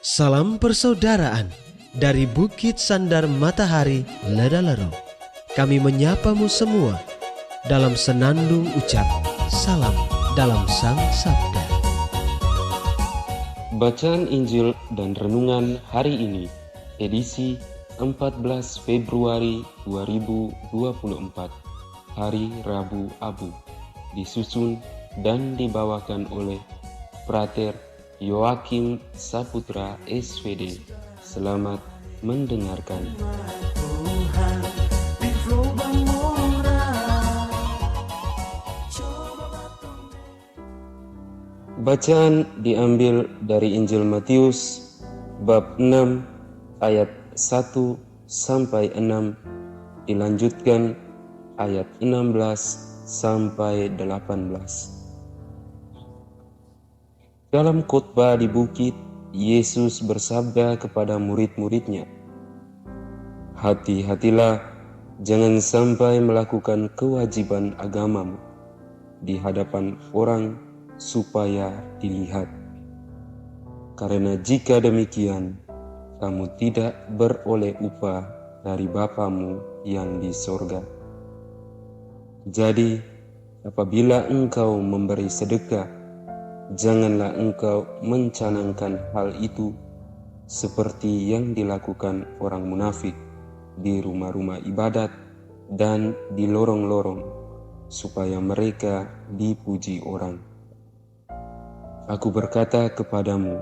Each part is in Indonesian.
Salam persaudaraan dari Bukit Sandar Matahari Ledalero. Kami menyapamu semua dalam senandung ucap salam dalam Sang Sabda. Bacaan Injil dan Renungan hari ini, edisi 14 Februari 2024, hari Rabu Abu, disusun dan dibawakan oleh Frater Yoakim Saputra SVD. Selamat mendengarkan. Bacaan diambil dari Injil Matius bab 6 ayat 1 sampai 6, dilanjutkan ayat 16 sampai 18. Dalam khotbah di bukit, Yesus bersabda kepada murid-muridnya, "Hati-hatilah, jangan sampai melakukan kewajiban agamamu di hadapan orang supaya dilihat. Karena jika demikian, kamu tidak beroleh upah dari Bapamu yang di sorga. Jadi, apabila engkau memberi sedekah, janganlah engkau mencanangkan hal itu seperti yang dilakukan orang munafik di rumah-rumah ibadat dan di lorong-lorong, supaya mereka dipuji orang. Aku berkata kepadamu,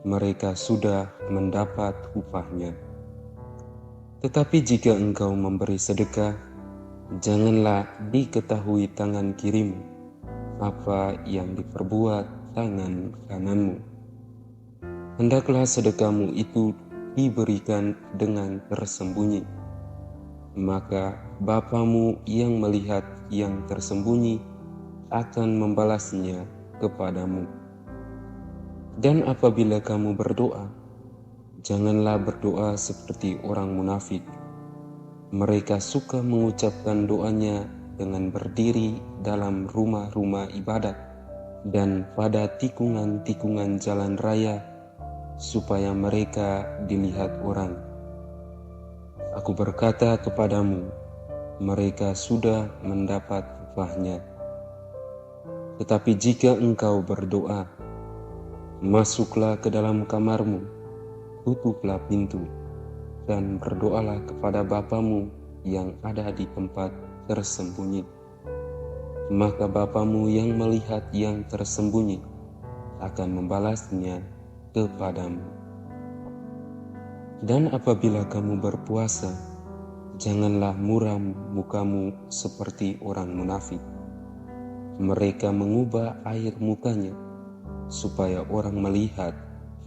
mereka sudah mendapat upahnya. Tetapi jika engkau memberi sedekah, janganlah diketahui tangan kirimu apa yang diperbuat tangan kananmu. Hendaklah sedekahmu itu diberikan dengan tersembunyi, maka Bapamu yang melihat yang tersembunyi akan membalasnya kepadamu. Dan apabila kamu berdoa, janganlah berdoa seperti orang munafik. Mereka suka mengucapkan doanya dengan berdiri dalam rumah-rumah ibadat dan pada tikungan-tikungan jalan raya, supaya mereka dilihat orang. Aku berkata kepadamu, mereka sudah mendapat upahnya. Tetapi jika engkau berdoa, masuklah ke dalam kamarmu, tutuplah pintu, dan berdoalah kepada Bapamu yang ada di tempat tersembunyi. Maka Bapamu yang melihat yang tersembunyi akan membalasnya kepadamu. Dan apabila kamu berpuasa, janganlah muram mukamu seperti orang munafik. Mereka mengubah air mukanya supaya orang melihat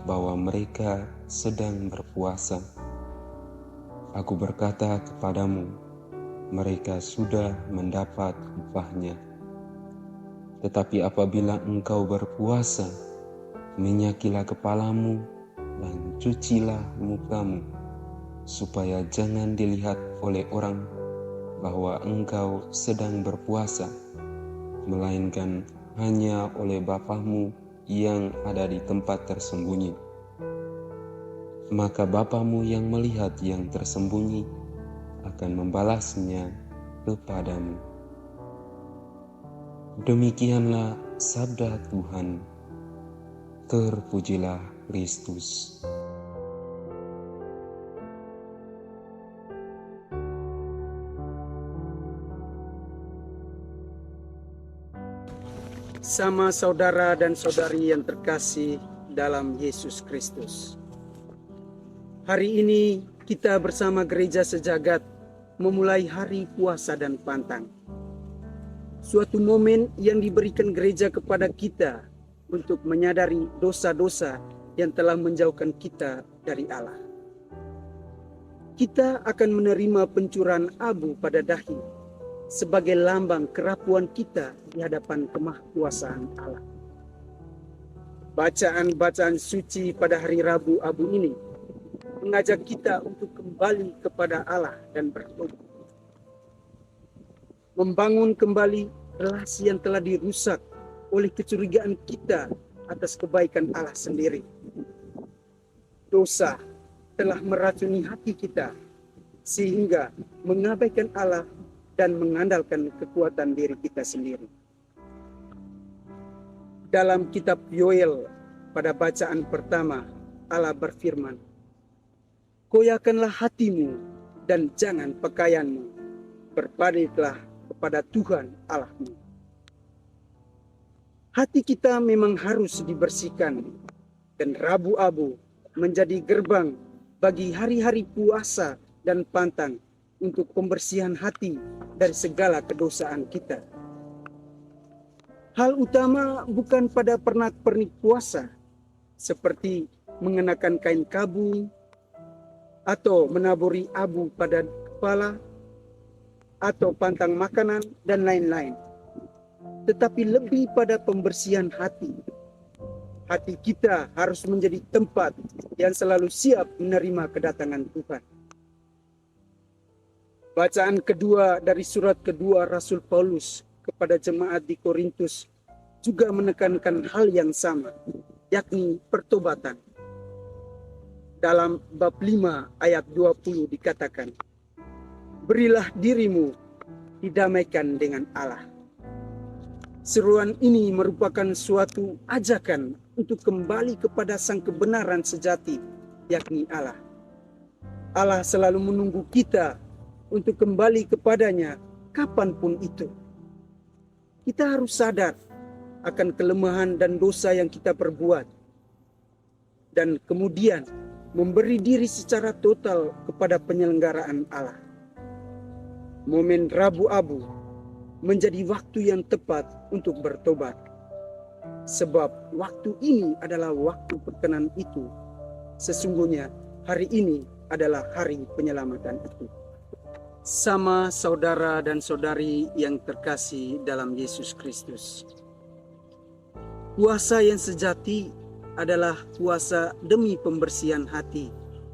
bahwa mereka sedang berpuasa. Aku berkata kepadamu, mereka sudah mendapat upahnya. Tetapi apabila engkau berpuasa, minyakilah kepalamu dan cucilah mukamu, supaya jangan dilihat oleh orang bahwa engkau sedang berpuasa, melainkan hanya oleh Bapamu yang ada di tempat tersembunyi. Maka Bapamu yang melihat yang tersembunyi akan membalasnya kepadamu." Demikianlah sabda Tuhan. Terpujilah Kristus. Sama saudara dan saudari yang terkasih dalam Yesus Kristus. Hari ini kita bersama gereja sejagat memulai hari puasa dan pantang. Suatu momen yang diberikan gereja kepada kita untuk menyadari dosa-dosa yang telah menjauhkan kita dari Allah. Kita akan menerima pencurahan abu pada dahi sebagai lambang kerapuan kita di hadapan kemahakuasaan Allah. Bacaan-bacaan suci pada hari Rabu Abu ini mengajak kita untuk kembali kepada Allah dan bertobat. Membangun kembali relasi yang telah dirusak oleh kecurigaan kita atas kebaikan Allah sendiri. dosa telah meracuni hati kita sehingga mengabaikan Allah dan mengandalkan kekuatan diri kita sendiri. Dalam kitab Yoel pada bacaan pertama, Allah berfirman, "Koyakanlah hatimu dan jangan pakaianmu, berbaliklah kepada Tuhan Allahmu." Hati kita memang harus dibersihkan, dan Rabu Abu menjadi gerbang bagi hari-hari puasa dan pantang untuk pembersihan hati dari segala kedosaan kita. Hal utama bukan pada pernak-pernik puasa, seperti mengenakan kain kabung, atau menaburi abu pada kepala, atau pantang makanan, dan lain-lain. Tetapi lebih pada pembersihan hati. Hati kita harus menjadi tempat yang selalu siap menerima kedatangan Tuhan. Bacaan kedua dari surat kedua Rasul Paulus kepada jemaat di Korintus juga menekankan hal yang sama, yakni pertobatan. Dalam bab 5 ayat 20 dikatakan, "Berilah dirimu didamaikan dengan Allah." Seruan ini merupakan suatu ajakan untuk kembali kepada sang kebenaran sejati, yakni Allah. Allah selalu menunggu kita untuk kembali kepadanya kapanpun itu. Kita harus sadar akan kelemahan dan dosa yang kita perbuat, dan kemudian memberi diri secara total kepada penyelenggaraan Allah. Momen Rabu Abu menjadi waktu yang tepat untuk bertobat, sebab waktu ini adalah waktu perkenan itu. Sesungguhnya hari ini adalah hari penyelamatan itu. Sama saudara dan saudari yang terkasih dalam Yesus Kristus, puasa yang sejati adalah puasa demi pembersihan hati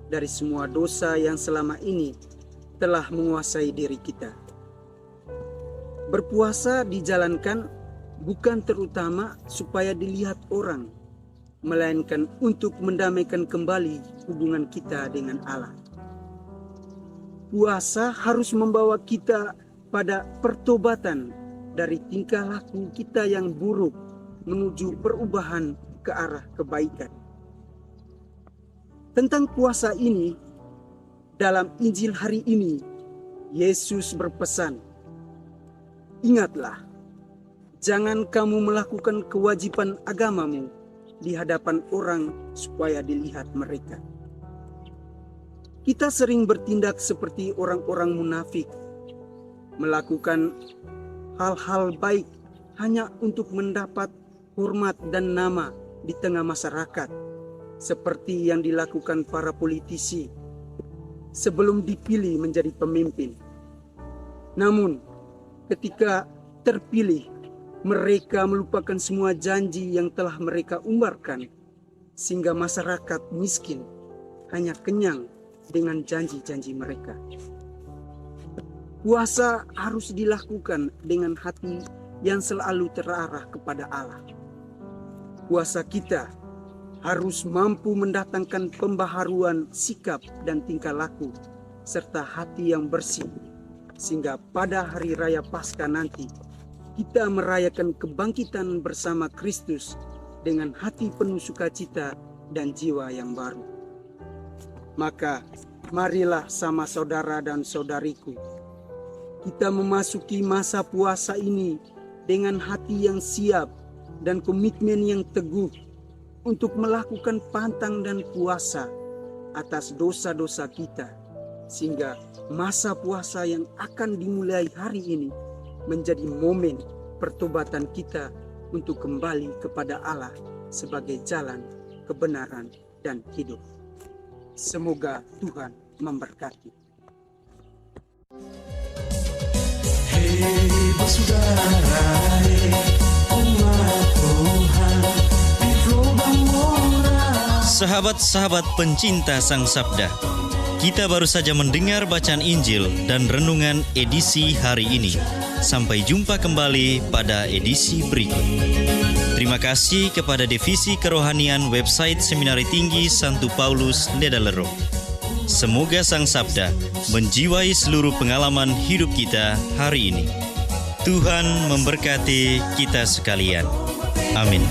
dari semua dosa yang selama ini telah menguasai diri kita. Berpuasa dijalankan bukan terutama supaya dilihat orang, melainkan untuk mendamaikan kembali hubungan kita dengan Allah. Puasa harus membawa kita pada pertobatan dari tingkah laku kita yang buruk menuju perubahan ke arah kebaikan. Tentang puasa ini, dalam Injil hari ini, Yesus berpesan, "Ingatlah, jangan kamu melakukan kewajiban agamamu di hadapan orang supaya dilihat mereka." Kita sering bertindak seperti orang-orang munafik, melakukan hal-hal baik hanya untuk mendapat hormat dan nama di tengah masyarakat, seperti yang dilakukan para politisi sebelum dipilih menjadi pemimpin. Namun, ketika terpilih, mereka melupakan semua janji yang telah mereka umbarkan, sehingga masyarakat miskin hanya kenyang dengan janji-janji mereka. Puasa harus dilakukan dengan hati yang selalu terarah kepada Allah. Puasa kita harus mampu mendatangkan pembaharuan sikap dan tingkah laku, serta hati yang bersih, sehingga pada hari raya Paskah nanti, kita merayakan kebangkitan bersama Kristus dengan hati penuh sukacita dan jiwa yang baru. Maka, marilah sama saudara dan saudariku, kita memasuki masa puasa ini dengan hati yang siap dan komitmen yang teguh untuk melakukan pantang dan puasa atas dosa-dosa kita, sehingga masa puasa yang akan dimulai hari ini menjadi momen pertobatan kita untuk kembali kepada Allah sebagai jalan, kebenaran, dan hidup. Semoga Tuhan memberkati. Hei bersaudara, hei umat Tuhan, di lubang moral. Sahabat-sahabat pencinta Sang Sabda, kita baru saja mendengar bacaan Injil dan renungan edisi hari ini. Sampai jumpa kembali pada edisi berikut. Terima kasih kepada Divisi Kerohanian website Seminari Tinggi Santo Paulus Ledalero. Semoga Sang Sabda menjiwai seluruh pengalaman hidup kita hari ini. Tuhan memberkati kita sekalian. Amin.